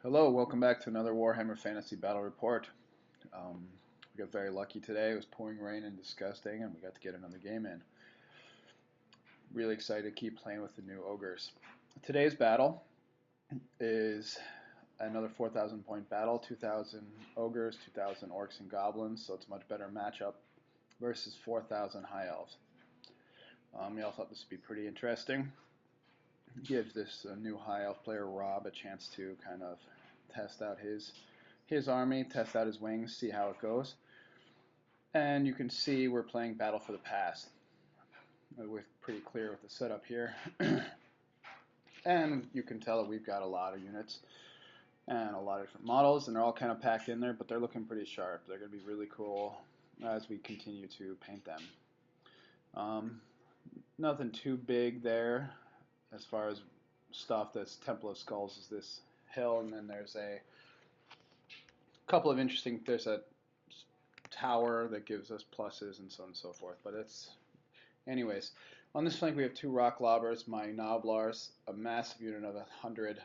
Hello, welcome back to another Warhammer Fantasy Battle Report. We got very lucky today. It was pouring rain and disgusting, and we got to get another game in. Really excited to keep playing with the new Ogres. Today's battle is another 4,000 point battle, 2,000 Ogres, 2,000 Orcs and Goblins, so it's a much better matchup versus 4,000 High Elves. We all thought this would be pretty interesting. Gives this new High Elf player, Rob, a chance to kind of test out his army, test out his wings, see how it goes. And you can see we're playing Battle for the Past. We're pretty clear with the setup here. And you can tell that we've got a lot of units and a lot of different models, and they're all kind of packed in there, but they're looking pretty sharp. They're going to be really cool as we continue to paint them. Nothing too big there as far as stuff. That's Temple of Skulls is this hill, and then there's a couple of interesting, there's a tower that gives us pluses and so on and so forth, but it's, anyways, on this flank we have two rock lobbers, my Noblars, a massive unit of 100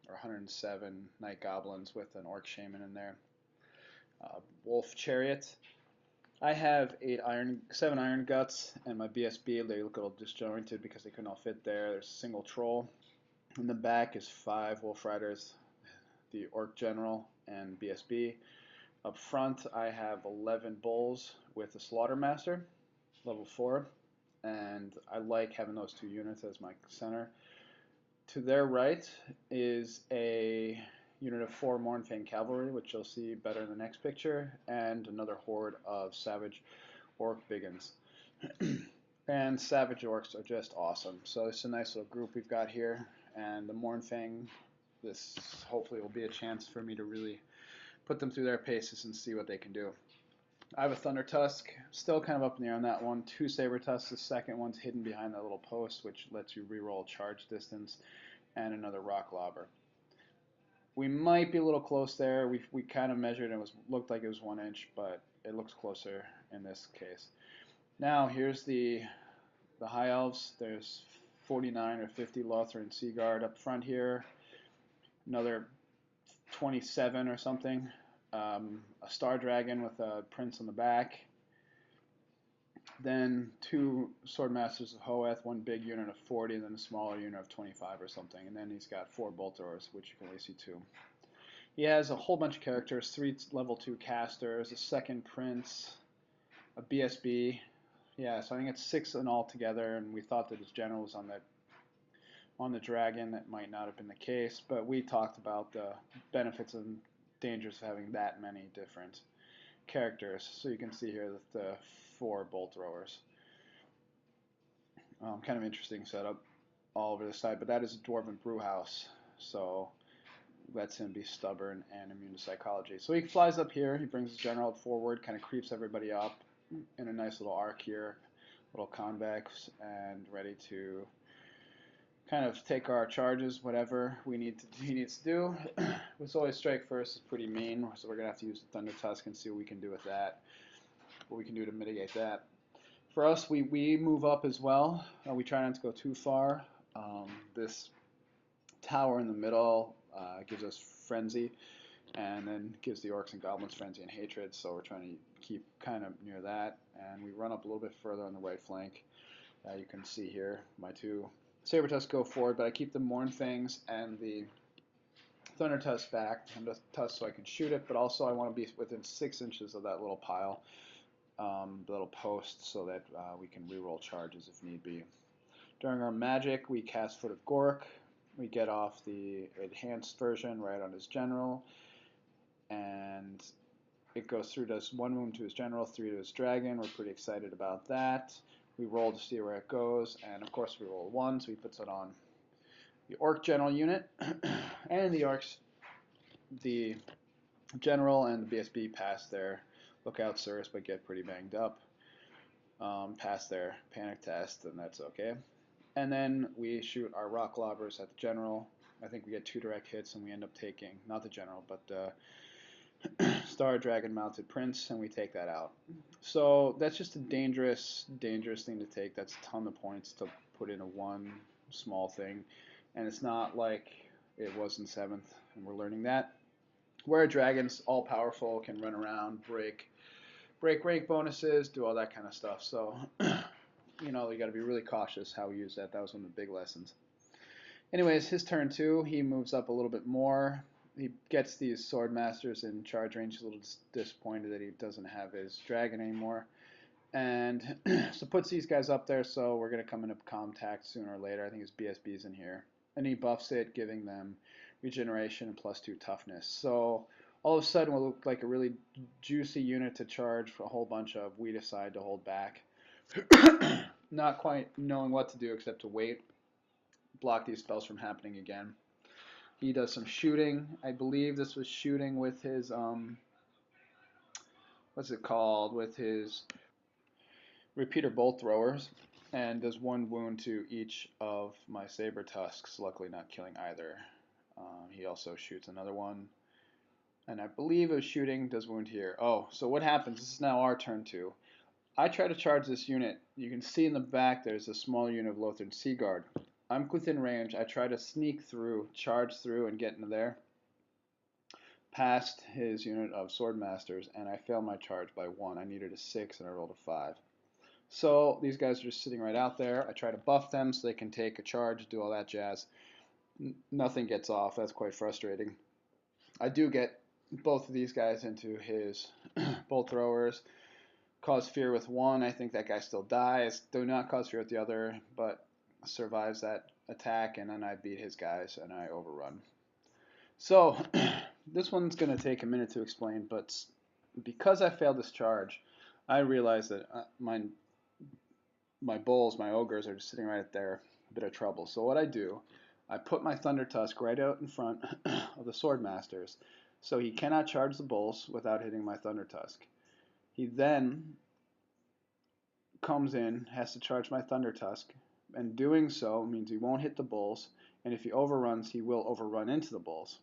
or 107 Night Goblins with an Orc Shaman in there, Wolf Chariot. I have 7 Iron Guts, and my BSB, they look a little disjointed because they couldn't all fit there. There's a single Troll. In the back is 5 Wolf Riders, the Orc General, and BSB. Up front, I have 11 Bulls with a Slaughtermaster, level 4, and I like having those two units as my center. To their right is a unit of 4 Mournfang Cavalry, which you'll see better in the next picture, and another horde of Savage Orc Biggins. And Savage Orcs are just awesome. So it's a nice little group we've got here, and the Mournfang, this hopefully will be a chance for me to really put them through their paces and see what they can do. I have a Thundertusk, still kind of up in the air on that one. 2 Saber-Tusks, the second one's hidden behind that little post, which lets you reroll charge distance, and another Rock Lobber. We might be a little close there. We kind of measured and it looked like it was 1 inch, but it looks closer in this case. Now here's the High Elves. There's 49 or 50 Lothran Sea Guard up front here. Another 27 or something. A Star Dragon with a Prince on the back. Then 2 Swordmasters of Hoeth, 1 big unit of 40, and then a smaller unit of 25 or something. And then he's got 4 Bolt Throwers, which you can only see 2. He has a whole bunch of characters, 3 level 2 casters, a second Prince, a BSB. Yeah, so I think it's 6 in all together, and we thought that his general was on the dragon. That might not have been the case, but we talked about the benefits and dangers of having that many different characters. So you can see here that the 4 Bolt Throwers. Kind of interesting setup all over the side, but that is a Dwarven Brewhouse, so lets him be stubborn and immune to psychology. So he flies up here, he brings his general forward, kind of creeps everybody up in a nice little arc here, little convex, and ready to kind of take our charges, whatever he needs to do. With always strike first is pretty mean, so we're going to have to use the Thundertusk and see what we can do with that, what we can do to mitigate that. For us, we move up as well. We try not to go too far. This tower in the middle gives us Frenzy, and then gives the Orcs and Goblins Frenzy and Hatred, so we're trying to keep kind of near that. And we run up a little bit further on the right flank. You can see here my 2 Saber-Tusks go forward, but I keep the Mournfangs and the Thundertusk back, Thundertusk so I can shoot it, but also I want to be within 6 inches of that little pile, the little post, so that we can reroll charges if need be. During our magic, we cast Foot of Gork. We get off the enhanced version right on his general, and it goes through, does 1 wound to his general, 3 to his dragon. We're pretty excited about that. We roll to see where it goes, and of course we roll 1, so he puts it on the Orc General unit, and the Orcs, the General and the BSB pass their Lookout Sirs, but get pretty banged up. Pass their panic test, and that's okay. And then we shoot our Rock Lobbers at the General. I think we get 2 direct hits, and we end up taking, not the General, but the Star Dragon mounted Prince, and we take that out. So that's just a dangerous thing to take. That's a ton of points to put into one small thing, and it's not like it was in 7th, and we're learning that. Where a dragon's all powerful, can run around, break rank bonuses, do all that kind of stuff. So, you know, you got to be really cautious how we use that. That was one of the big lessons. Anyways, his turn 2, he moves up a little bit more. He gets these sword masters in charge range. He's a little disappointed that he doesn't have his dragon anymore. And so puts these guys up there, so we're going to come into contact sooner or later. I think his BSB's in here. And he buffs it, giving them regeneration and +2 toughness. So all of a sudden we'll look like a really juicy unit to charge for a whole bunch of. We decide to hold back. Not quite knowing what to do except to wait, block these spells from happening again. He does some shooting. I believe this was shooting with his, what's it called, with his repeater bolt throwers, and does 1 wound to each of my saber tusks, luckily not killing either. He also shoots another one, and I believe it was shooting, does wound here. Oh, so what happens, this is now our turn 2. I try to charge this unit. You can see in the back there's a small unit of Lothern Sea Guard. I'm within range. I try to sneak through, charge through, and get into there, past his unit of Swordmasters, and I fail my charge by 1. I needed a 6, and I rolled a 5. So these guys are just sitting right out there. I try to buff them so they can take a charge, do all that jazz. Nothing gets off. That's quite frustrating. I do get both of these guys into his bolt throwers. Cause fear with 1. I think that guy still dies. Do not cause fear with the other, but survives that attack, and then I beat his guys and I overrun. So this one's going to take a minute to explain, but because I failed this charge, I realized that my bulls, my ogres, are just sitting right there, a bit of trouble. So what I do, I put my Thundertusk right out in front of the Swordmasters, so he cannot charge the bulls without hitting my Thundertusk. He then comes in, has to charge my Thundertusk, and doing so means he won't hit the bulls, and if he overruns, he will overrun into the bulls,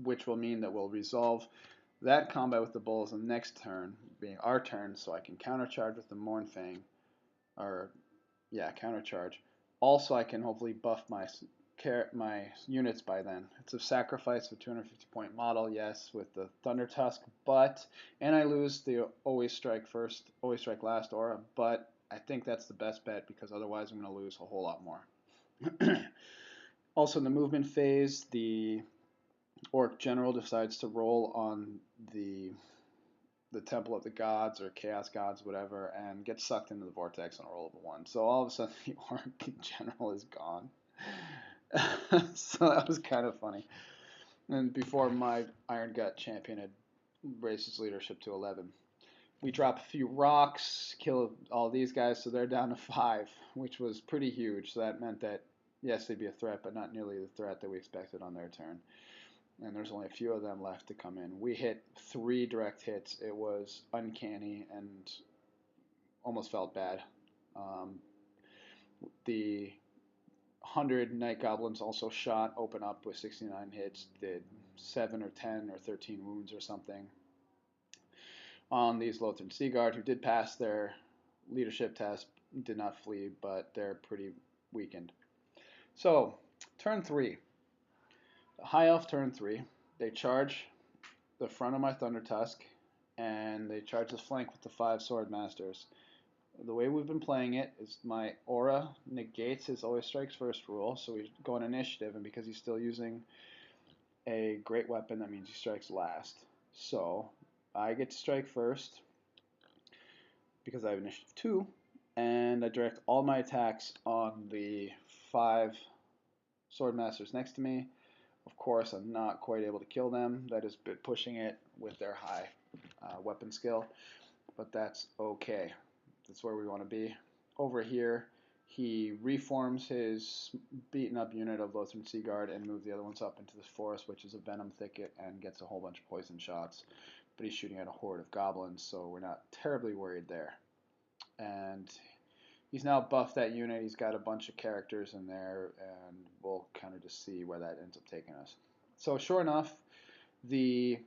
which will mean that we'll resolve that combat with the bulls on the next turn, being our turn, so I can countercharge with the Mournfang, countercharge. Also, I can hopefully buff my units by then. It's a sacrifice of 250-point model, yes, with the Thundertusk, and I lose the always strike first, always strike last aura, but I think that's the best bet because otherwise I'm going to lose a whole lot more. Also in the movement phase, the Orc General decides to roll on the Temple of the Gods or Chaos Gods, whatever, and gets sucked into the vortex on a roll of a 1. So all of a sudden the Orc General is gone. So that was kind of funny. And before my Iron Gut champion had raised his leadership to 11. We drop a few rocks, kill all these guys, so they're down to 5, which was pretty huge. So that meant that, yes, they'd be a threat, but not nearly the threat that we expected on their turn. And there's only a few of them left to come in. We hit 3 direct hits. It was uncanny and almost felt bad. The 100 Night Goblins also shot, open up with 69 hits, did 7 or 10 or 13 wounds or something on these Lothern Sea Guard, who did pass their leadership test, did not flee, but they're pretty weakened. So, turn 3. High Elf turn 3. They charge the front of my Thundertusk, and they charge this flank with the 5 Swordmasters. The way we've been playing it is my aura negates his always strikes first rule, so we go on initiative, and because he's still using a great weapon, that means he strikes last. So I get to strike first because I have initiative 2, and I direct all my attacks on the 5 Swordmasters next to me. Of course, I'm not quite able to kill them. That is pushing it with their high weapon skill, but that's okay. That's where we want to be. Over here, he reforms his beaten up unit of Lothern Sea Guard and moves the other ones up into this forest, which is a venom thicket, and gets a whole bunch of poison shots. But he's shooting at a horde of goblins, so we're not terribly worried there. And he's now buffed that unit. He's got a bunch of characters in there, and we'll kind of just see where that ends up taking us. So sure enough, the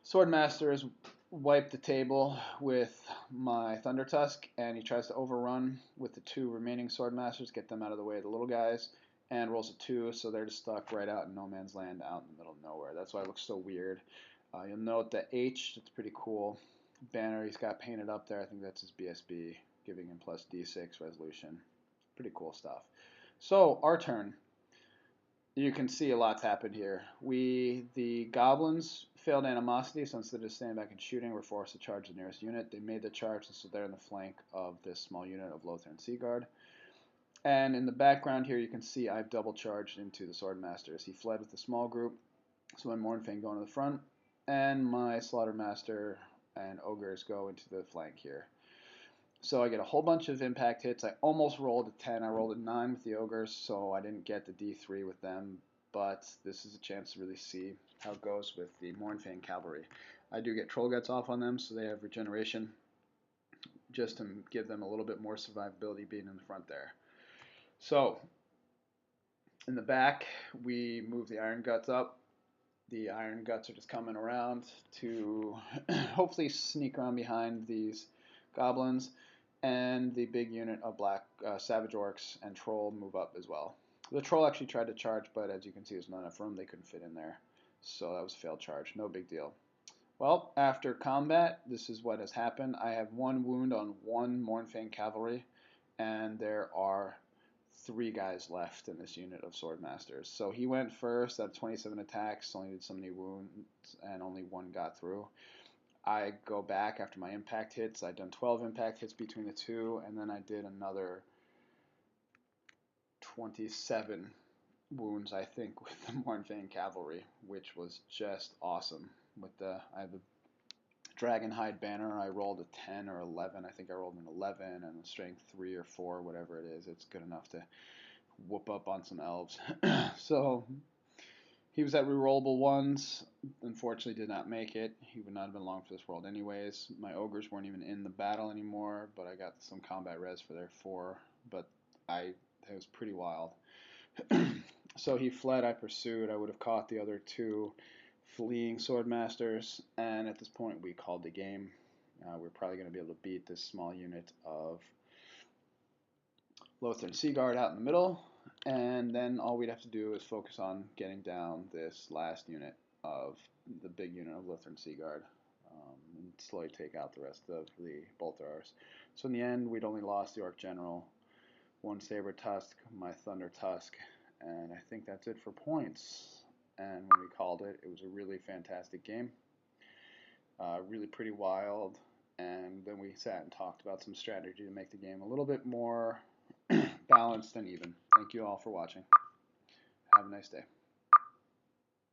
Swordmasters wipe the table with my Thundertusk, and he tries to overrun with the 2 remaining Swordmasters, get them out of the way of the little guys, and rolls a 2, so they're just stuck right out in no man's land, out in the middle of nowhere. That's why it looks so weird. You'll note the H, it's pretty cool. Banner he's got painted up there, I think that's his BSB, giving him plus D6 resolution. Pretty cool stuff. So, our turn. You can see a lot's happened here. The Goblins failed animosity, so instead of standing back and shooting, were forced to charge the nearest unit. They made the charge, so they're in the flank of this small unit of Lothern Sea Guard. And in the background here, you can see I've double charged into the Swordmasters. He fled with a small group, so my Mournfang go into the front, and my Slaughtermaster and Ogres go into the flank here. So I get a whole bunch of impact hits. I almost rolled a 10. I rolled a 9 with the Ogres, so I didn't get the D3 with them, but this is a chance to really see how it goes with the Mournfang Cavalry. I do get Troll Guts off on them, so they have regeneration, just to give them a little bit more survivability being in the front there. So, in the back, we move the Iron Guts up. The Iron Guts are just coming around to hopefully sneak around behind these Goblins, and the big unit of black Savage Orcs and Troll move up as well. The Troll actually tried to charge, but as you can see, there's not enough room. They couldn't fit in there, so that was a failed charge. No big deal. Well, after combat, this is what has happened. I have 1 wound on 1 Mournfang Cavalry, and there are 3 guys left in this unit of Swordmasters. So he went first at 27 attacks, only did so many wounds, and only 1 got through. I go back after my impact hits. I'd done 12 impact hits between the 2, and then I did another 27 wounds, I think, with the Mournfang Cavalry, which was just awesome. I have the Dragonhide banner. I rolled a 10 or 11. I think I rolled an 11 and a strength 3 or 4, whatever it is. It's good enough to whoop up on some elves. So he was at rerollable 1s. Unfortunately, did not make it. He would not have been long for this world anyways. My Ogres weren't even in the battle anymore, but I got some combat res for their 4. But it was pretty wild. So he fled. I pursued. I would have caught the other 2 fleeing Swordmasters, and at this point we called the game. We're probably going to be able to beat this small unit of Lothern Sea Guard out in the middle, and then all we'd have to do is focus on getting down this last unit of the big unit of Lothern Sea Guard, and slowly take out the rest of the bolt throwers. So in the end, we'd only lost the Orc General, 1 Saber Tusk, my Thundertusk, and I think that's it for points. And when we called it, it was a really fantastic game, really pretty wild, and then we sat and talked about some strategy to make the game a little bit more balanced and even. Thank you all for watching. Have a nice day.